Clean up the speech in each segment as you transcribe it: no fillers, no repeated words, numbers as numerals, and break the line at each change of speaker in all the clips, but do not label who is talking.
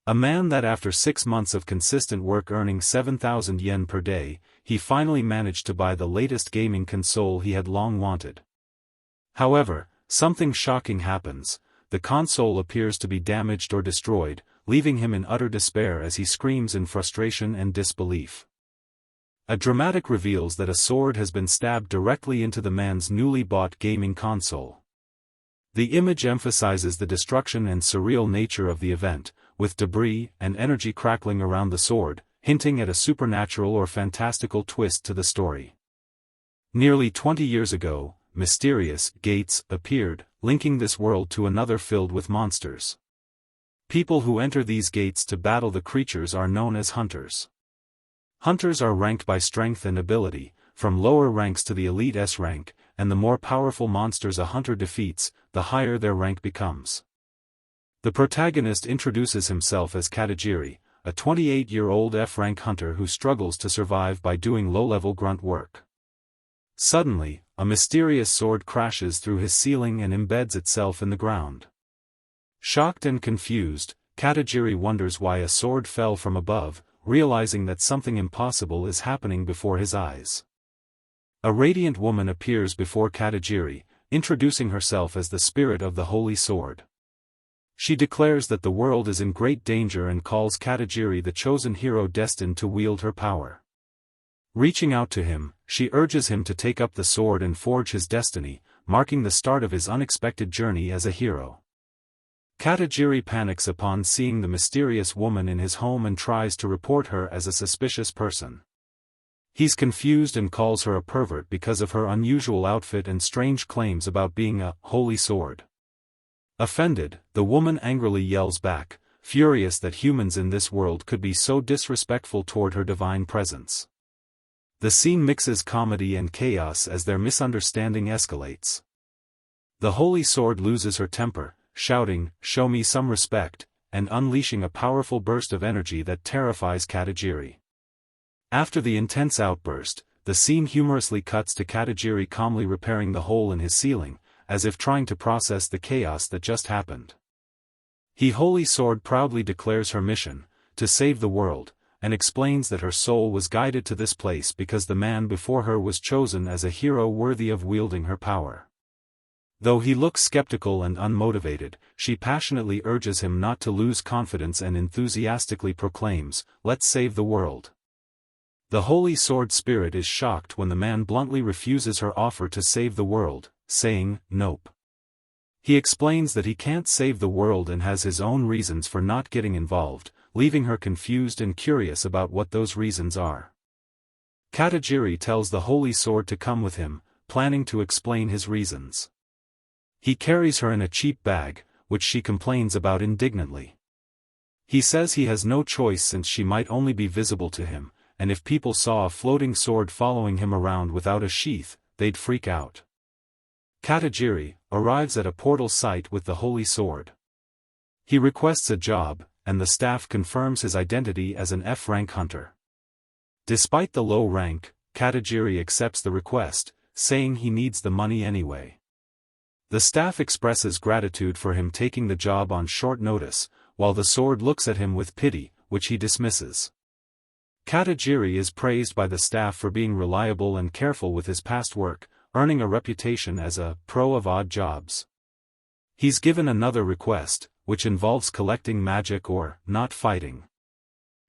A man that after 6 months of consistent work earning 7,000 yen per day, he finally managed to buy the latest gaming console he had long wanted. However, something shocking happens. The console appears to be damaged or destroyed, leaving him in utter despair as he screams in frustration and disbelief. A dramatic reveals that a sword has been stabbed directly into the man's newly bought gaming console. The image emphasizes the destruction and surreal nature of the event, with debris and energy crackling around the sword, hinting at a supernatural or fantastical twist to the story. Nearly 20 years ago, mysterious gates appeared, linking this world to another filled with monsters. People who enter these gates to battle the creatures are known as hunters. Hunters are ranked by strength and ability, from lower ranks to the elite S rank, and the more powerful monsters a hunter defeats, the higher their rank becomes. The protagonist introduces himself as Katajiri, a 28-year-old F-rank hunter who struggles to survive by doing low-level grunt work. Suddenly, a mysterious sword crashes through his ceiling and embeds itself in the ground. Shocked and confused, Katajiri wonders why a sword fell from above, realizing that something impossible is happening before his eyes. A radiant woman appears before Katajiri, introducing herself as the spirit of the holy sword. She declares that the world is in great danger and calls Katajiri the chosen hero destined to wield her power. Reaching out to him, she urges him to take up the sword and forge his destiny, marking the start of his unexpected journey as a hero. Katajiri panics upon seeing the mysterious woman in his home and tries to report her as a suspicious person. He's confused and calls her a pervert because of her unusual outfit and strange claims about being a holy sword. Offended, the woman angrily yells back, furious that humans in this world could be so disrespectful toward her divine presence. The scene mixes comedy and chaos as their misunderstanding escalates. The holy sword loses her temper, shouting, "Show me some respect," and unleashing a powerful burst of energy that terrifies Katajiri. After the intense outburst, the scene humorously cuts to Katajiri calmly repairing the hole in his ceiling, as if trying to process the chaos that just happened. He holy sword proudly declares her mission, to save the world, and explains that her soul was guided to this place because the man before her was chosen as a hero worthy of wielding her power. Though he looks skeptical and unmotivated, she passionately urges him not to lose confidence and enthusiastically proclaims, "Let's save the world." The holy sword spirit is shocked when the man bluntly refuses her offer to save the world, saying, "Nope." He explains that he can't save the world and has his own reasons for not getting involved, leaving her confused and curious about what those reasons are. Katajiri tells the holy sword to come with him, planning to explain his reasons. He carries her in a cheap bag, which she complains about indignantly. He says he has no choice since she might only be visible to him, and if people saw a floating sword following him around without a sheath, they'd freak out. Katajiri arrives at a portal site with the holy sword. He requests a job, and the staff confirms his identity as an F-rank hunter. Despite the low rank, Katajiri accepts the request, saying he needs the money anyway. The staff expresses gratitude for him taking the job on short notice, while the sword looks at him with pity, which he dismisses. Katajiri is praised by the staff for being reliable and careful with his past work, earning a reputation as a pro of odd jobs. He's given another request, which involves collecting magic or not fighting.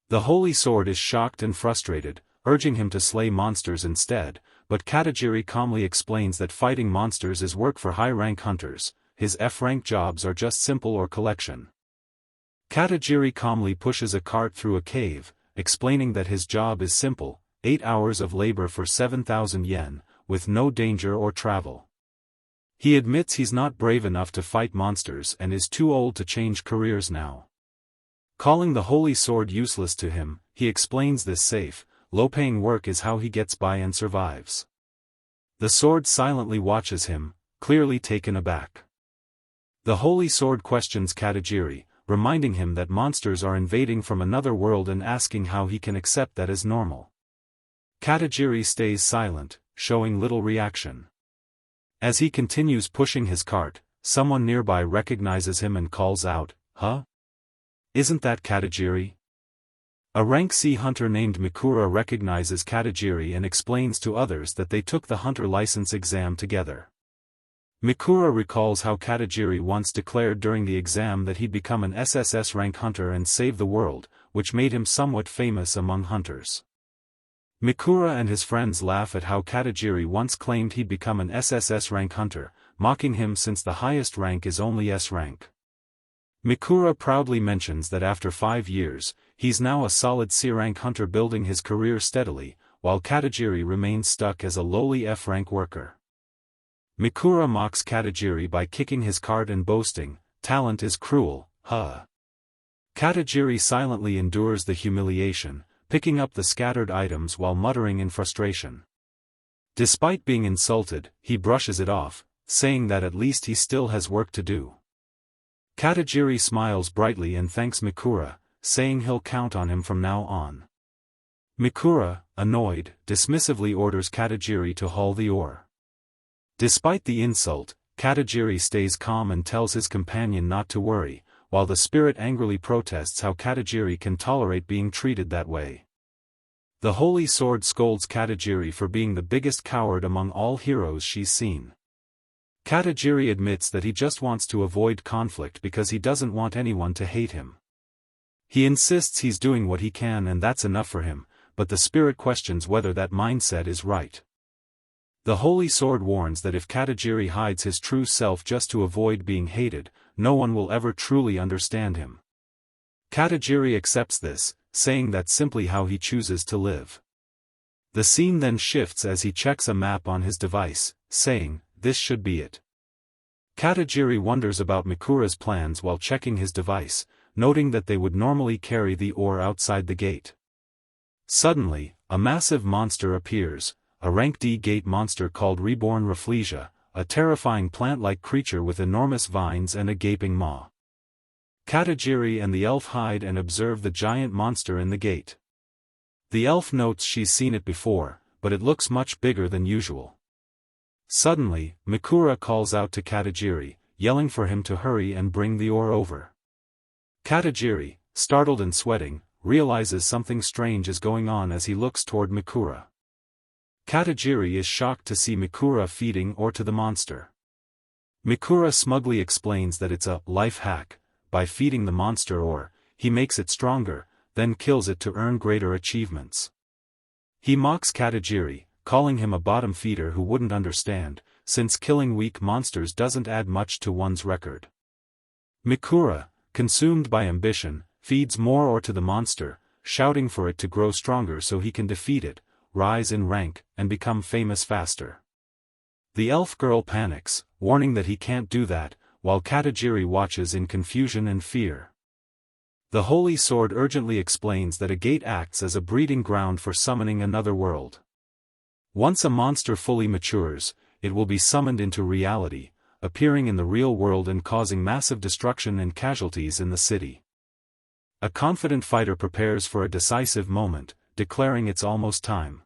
The holy sword is shocked and frustrated, urging him to slay monsters instead, but Katajiri calmly explains that fighting monsters is work for high-rank hunters, his F-rank jobs are just simple or collection. Katajiri calmly pushes a cart through a cave, explaining that his job is simple, 8 hours of labor for 7,000 yen, with no danger or travel. He admits he's not brave enough to fight monsters and is too old to change careers now. Calling the holy sword useless to him, he explains this safe, low-paying work is how he gets by and survives. The sword silently watches him, clearly taken aback. The holy sword questions Katajiri, reminding him that monsters are invading from another world and asking how he can accept that as normal. Katajiri stays silent, showing little reaction. As he continues pushing his cart, someone nearby recognizes him and calls out, "Huh?" Isn't that Katajiri? A rank C hunter named Mikura recognizes Katajiri and explains to others that they took the hunter license exam together. Mikura recalls how Katajiri once declared during the exam that he'd become an SSS rank hunter and save the world, which made him somewhat famous among hunters. Mikura and his friends laugh at how Katajiri once claimed he'd become an SSS rank hunter, mocking him since the highest rank is only S rank. Mikura proudly mentions that after 5 years, he's now a solid C rank hunter building his career steadily, while Katajiri remains stuck as a lowly F rank worker. Mikura mocks Katajiri by kicking his cart and boasting, "Talent is cruel, huh?" Katajiri silently endures the humiliation, picking up the scattered items while muttering in frustration. Despite being insulted, he brushes it off, saying that at least he still has work to do. Katajiri smiles brightly and thanks Mikura, saying he'll count on him from now on. Mikura, annoyed, dismissively orders Katajiri to haul the ore. Despite the insult, Katajiri stays calm and tells his companion not to worry, while the spirit angrily protests how Katajiri can tolerate being treated that way. The Holy Sword scolds Katajiri for being the biggest coward among all heroes she's seen. Katajiri admits that he just wants to avoid conflict because he doesn't want anyone to hate him. He insists he's doing what he can and that's enough for him, but the spirit questions whether that mindset is right. The Holy Sword warns that if Katajiri hides his true self just to avoid being hated, no one will ever truly understand him. Katajiri accepts this, saying that's simply how he chooses to live. The scene then shifts as he checks a map on his device, saying, "This should be it." Katajiri wonders about Mikura's plans while checking his device, noting that they would normally carry the ore outside the gate. Suddenly, a massive monster appears, a rank D gate monster called Reborn Rafflesia, a terrifying plant-like creature with enormous vines and a gaping maw. Katajiri and the elf hide and observe the giant monster in the gate. The elf notes she's seen it before, but it looks much bigger than usual. Suddenly, Mikura calls out to Katajiri, yelling for him to hurry and bring the ore over. Katajiri, startled and sweating, realizes something strange is going on as he looks toward Mikura. Katajiri is shocked to see Mikura feeding ore to the monster. Mikura smugly explains that it's a life hack. By feeding the monster ore, he makes it stronger, then kills it to earn greater achievements. He mocks Katajiri, calling him a bottom feeder who wouldn't understand, since killing weak monsters doesn't add much to one's record. Mikura, consumed by ambition, feeds more ore to the monster, shouting for it to grow stronger so he can defeat it, rise in rank, and become famous faster. The elf girl panics, warning that he can't do that, while Katajiri watches in confusion and fear. The Holy Sword urgently explains that a gate acts as a breeding ground for summoning another world. Once a monster fully matures, it will be summoned into reality, appearing in the real world and causing massive destruction and casualties in the city. A confident fighter prepares for a decisive moment, declaring it's almost time.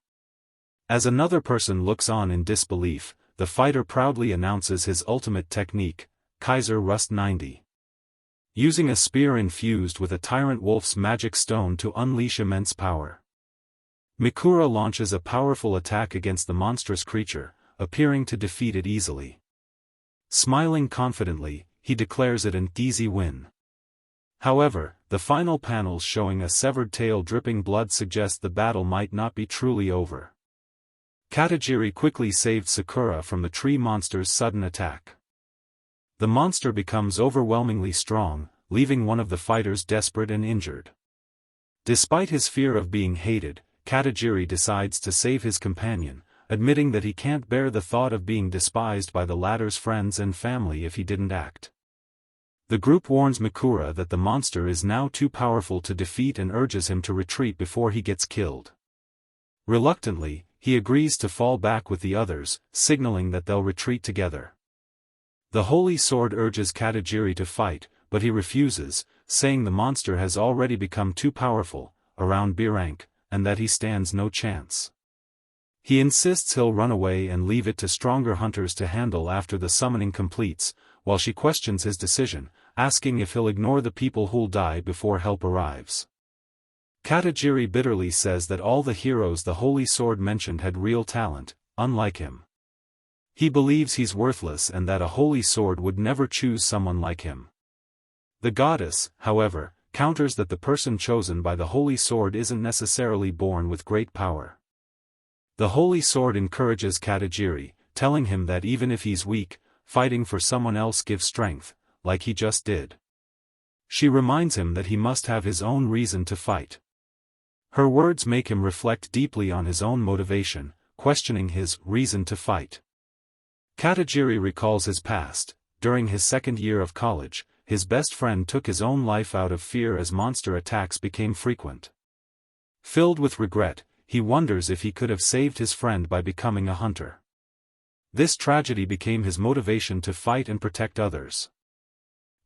As another person looks on in disbelief, the fighter proudly announces his ultimate technique, Kaiser Rust 90. Using a spear infused with a tyrant wolf's magic stone to unleash immense power. Mikura launches a powerful attack against the monstrous creature, appearing to defeat it easily. Smiling confidently, he declares it an easy win. However, the final panels showing a severed tail dripping blood suggest the battle might not be truly over. Katajiri quickly saved Sakura from the tree monster's sudden attack. The monster becomes overwhelmingly strong, leaving one of the fighters desperate and injured. Despite his fear of being hated, Katajiri decides to save his companion, admitting that he can't bear the thought of being despised by the latter's friends and family if he didn't act. The group warns Mikura that the monster is now too powerful to defeat and urges him to retreat before he gets killed. Reluctantly, he agrees to fall back with the others, signaling that they'll retreat together. The Holy Sword urges Katajiri to fight, but he refuses, saying the monster has already become too powerful, around B rank, and that he stands no chance. He insists he'll run away and leave it to stronger hunters to handle after the summoning completes, while she questions his decision, asking if he'll ignore the people who'll die before help arrives. Katajiri bitterly says that all the heroes the Holy Sword mentioned had real talent, unlike him. He believes he's worthless and that a Holy Sword would never choose someone like him. The goddess, however, counters that the person chosen by the Holy Sword isn't necessarily born with great power. The Holy Sword encourages Katajiri, telling him that even if he's weak, fighting for someone else gives strength, like he just did. She reminds him that he must have his own reason to fight. Her words make him reflect deeply on his own motivation, questioning his reason to fight. Katajiri recalls his past. During his second year of college, his best friend took his own life out of fear as monster attacks became frequent. Filled with regret, he wonders if he could have saved his friend by becoming a hunter. This tragedy became his motivation to fight and protect others.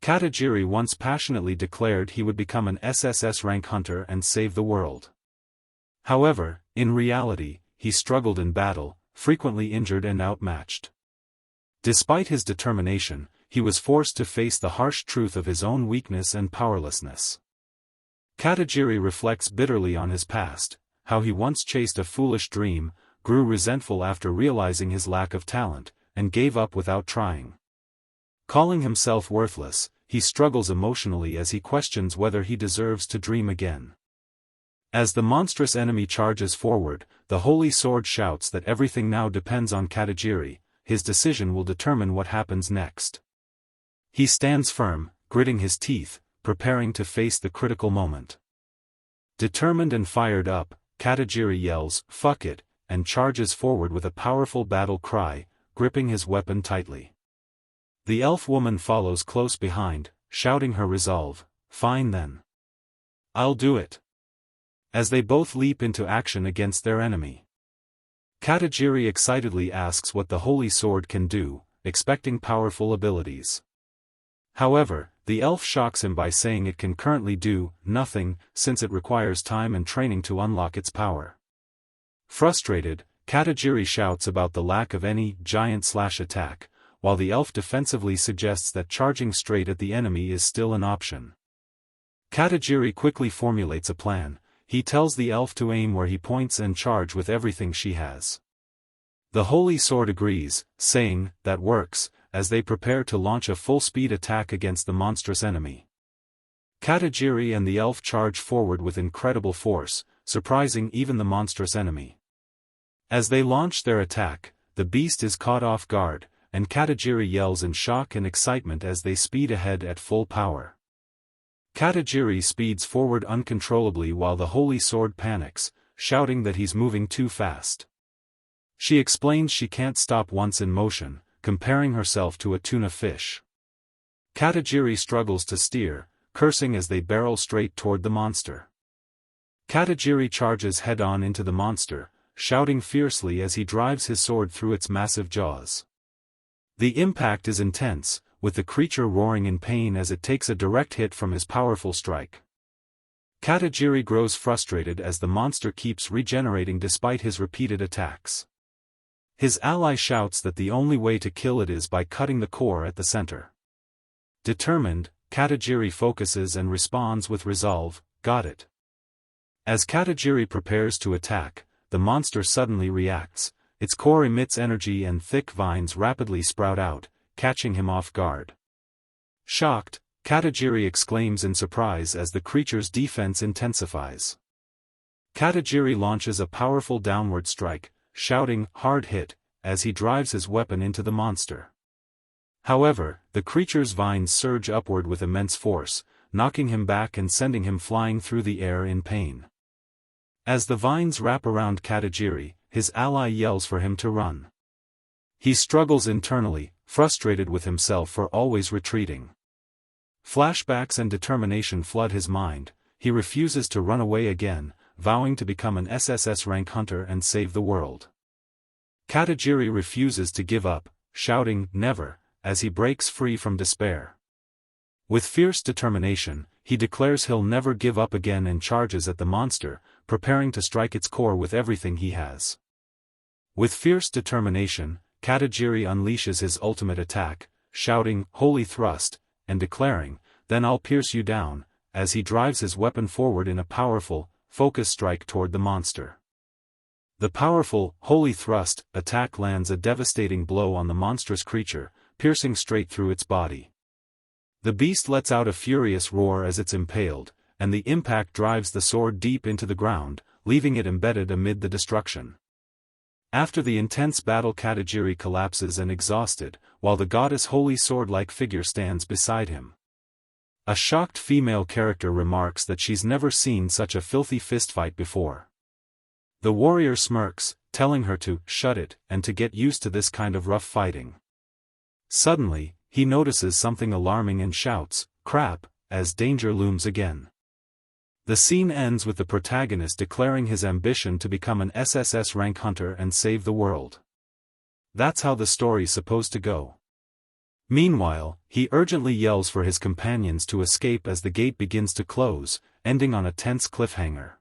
Katajiri once passionately declared he would become an SSS rank hunter and save the world. However, in reality, he struggled in battle, frequently injured and outmatched. Despite his determination, he was forced to face the harsh truth of his own weakness and powerlessness. Katajiri reflects bitterly on his past, how he once chased a foolish dream, grew resentful after realizing his lack of talent, and gave up without trying. Calling himself worthless, he struggles emotionally as he questions whether he deserves to dream again. As the monstrous enemy charges forward, the Holy Sword shouts that everything now depends on Katajiri. His decision will determine what happens next. He stands firm, gritting his teeth, preparing to face the critical moment. Determined and fired up, Katajiri yells, "Fuck it," and charges forward with a powerful battle cry, gripping his weapon tightly. The elf woman follows close behind, shouting her resolve, "Fine then. I'll do it." As they both leap into action against their enemy. Katajiri excitedly asks what the Holy Sword can do, expecting powerful abilities. However, the elf shocks him by saying it can currently do nothing, since it requires time and training to unlock its power. Frustrated, Katajiri shouts about the lack of any giant slash attack, while the elf defensively suggests that charging straight at the enemy is still an option. Katajiri quickly formulates a plan. He tells the elf to aim where he points and charge with everything she has. The Holy Sword agrees, saying, "That works," as they prepare to launch a full-speed attack against the monstrous enemy. Katajiri and the elf charge forward with incredible force, surprising even the monstrous enemy. As they launch their attack, the beast is caught off guard, and Katajiri yells in shock and excitement as they speed ahead at full power. Katajiri speeds forward uncontrollably while the Holy Sword panics, shouting that he's moving too fast. She explains she can't stop once in motion, comparing herself to a tuna fish. Katajiri struggles to steer, cursing as they barrel straight toward the monster. Katajiri charges head-on into the monster, shouting fiercely as he drives his sword through its massive jaws. The impact is intense, with the creature roaring in pain as it takes a direct hit from his powerful strike. Katajiri grows frustrated as the monster keeps regenerating despite his repeated attacks. His ally shouts that the only way to kill it is by cutting the core at the center. Determined, Katajiri focuses and responds with resolve, "Got it." As Katajiri prepares to attack, the monster suddenly reacts. Its core emits energy and thick vines rapidly sprout out, catching him off guard. Shocked, Katajiri exclaims in surprise as the creature's defense intensifies. Katajiri launches a powerful downward strike, shouting, "Hard hit," as he drives his weapon into the monster. However, the creature's vines surge upward with immense force, knocking him back and sending him flying through the air in pain. As the vines wrap around Katajiri, his ally yells for him to run. He struggles internally, frustrated with himself for always retreating. Flashbacks and determination flood his mind. He refuses to run away again, vowing to become an SSS rank hunter and save the world. Katajiri refuses to give up, shouting, "Never," as he breaks free from despair. With fierce determination, he declares he'll never give up again and charges at the monster, preparing to strike its core with everything he has. With fierce determination, Katajiri unleashes his ultimate attack, shouting, "Holy Thrust," and declaring, then I'll pierce you down, as he drives his weapon forward in a powerful, focus strike toward the monster. The powerful, holy thrust attack lands a devastating blow on the monstrous creature, piercing straight through its body. The beast lets out a furious roar as it's impaled, and the impact drives the sword deep into the ground, leaving it embedded amid the destruction. After the intense battle, Katajiri collapses and exhausted, while the goddess' holy sword-like figure stands beside him. A shocked female character remarks that she's never seen such a filthy fistfight before. The warrior smirks, telling her to shut it and to get used to this kind of rough fighting. Suddenly, he notices something alarming and shouts, "Crap," as danger looms again. The scene ends with the protagonist declaring his ambition to become an SSS rank hunter and save the world. That's how the story's supposed to go. Meanwhile, he urgently yells for his companions to escape as the gate begins to close, ending on a tense cliffhanger.